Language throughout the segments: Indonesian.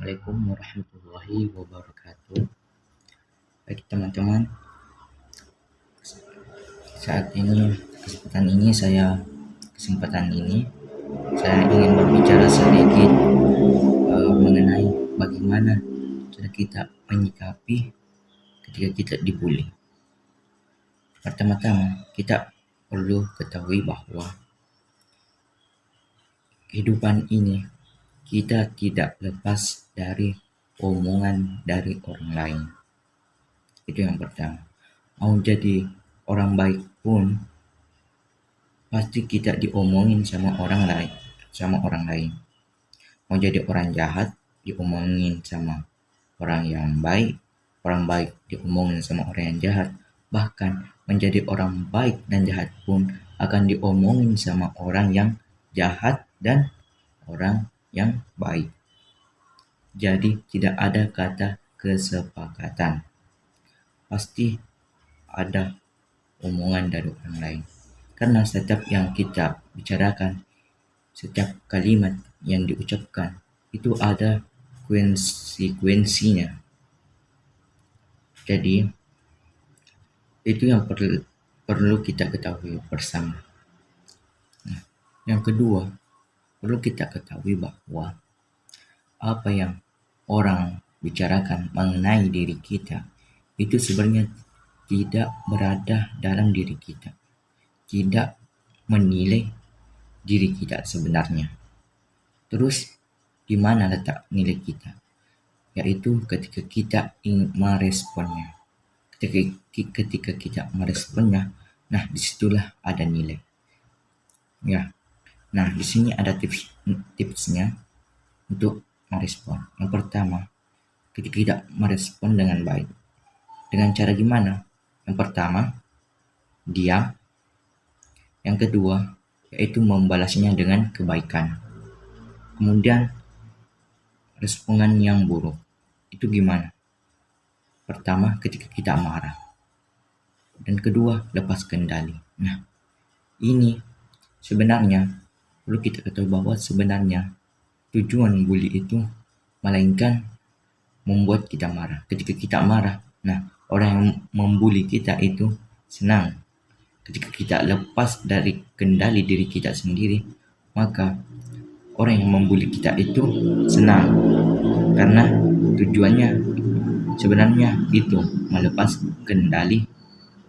Assalamualaikum warahmatullahi wabarakatuh. Baik teman-teman, kesempatan ini saya ingin berbicara sedikit mengenai bagaimana cara kita menyikapi ketika kita dibully. Pertama-tama, kita perlu ketahui bahwa kehidupan ini kita tidak lepas dari omongan dari orang lain. Itu yang pertama. Mau jadi orang baik pun pasti kita diomongin sama orang lain. Mau jadi orang jahat diomongin sama orang yang baik, orang baik diomongin sama orang yang jahat. Bahkan menjadi orang baik dan jahat pun akan diomongin sama orang yang jahat dan orang yang baik. Jadi tidak ada kata kesepakatan. Pasti ada omongan dari orang lain. Karena setiap yang kita bicarakan, setiap kalimat yang diucapkan itu ada konsekuensinya. Jadi itu yang perlu kita ketahui bersama. Nah, yang kedua, perlu kita ketahui bahwa apa yang orang bicarakan mengenai diri kita itu sebenarnya tidak berada dalam diri kita, tidak menilai diri kita sebenarnya. Terus di mana letak nilai kita? Yaitu ketika kita ingin meresponnya. Ketika kita meresponnya, nah disitulah ada nilai. Ya, nah di sini ada tipsnya untuk merespon. Yang pertama, ketika kita merespon dengan baik. Dengan cara gimana? Yang pertama, diam. Yang kedua, yaitu membalasnya dengan kebaikan. Kemudian, responan yang buruk. Itu gimana? Pertama, ketika kita marah. Dan kedua, lepas kendali. Nah, ini sebenarnya perlu kita ketahui bahwa sebenarnya tujuan bully itu melainkan membuat kita marah. Ketika kita marah, nah orang yang membuli kita itu senang. Ketika kita lepas dari kendali diri kita sendiri, maka orang yang membuli kita itu senang. Karena tujuannya sebenarnya itu melepas kendali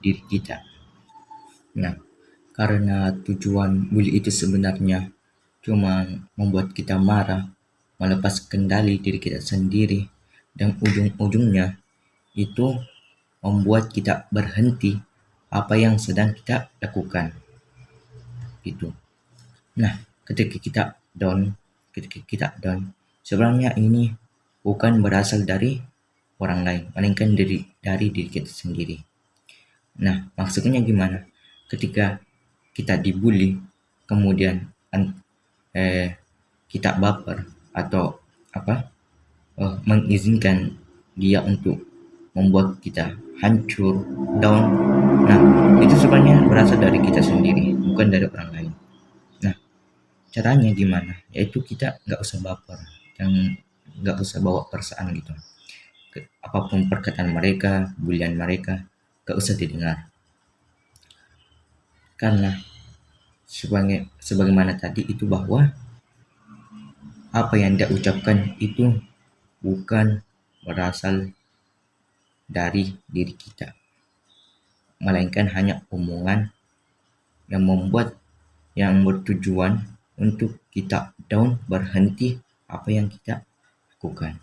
diri kita. Nah, karena tujuan bully itu sebenarnya cuma membuat kita marah, melepas kendali diri kita sendiri, dan ujung-ujungnya itu membuat kita berhenti apa yang sedang kita lakukan. Gitu. Nah, ketika kita down, sebenarnya ini bukan berasal dari orang lain, melainkan dari diri kita sendiri. Nah, maksudnya gimana? Ketika kita dibully, kemudian kita baper atau mengizinkan dia untuk membuat kita hancur, down. Nah, itu sebenarnya berasal dari kita sendiri, bukan dari orang lain. Nah, caranya gimana? Yaitu kita nggak usah baper, yang nggak usah bawa perasaan gitu. Apapun perkataan mereka, bulian mereka, nggak usah didengar. Karena sebagaimana tadi itu bahwa apa yang dia ucapkan itu bukan berasal dari diri kita, melainkan hanya omongan yang bertujuan untuk kita down, berhenti apa yang kita lakukan.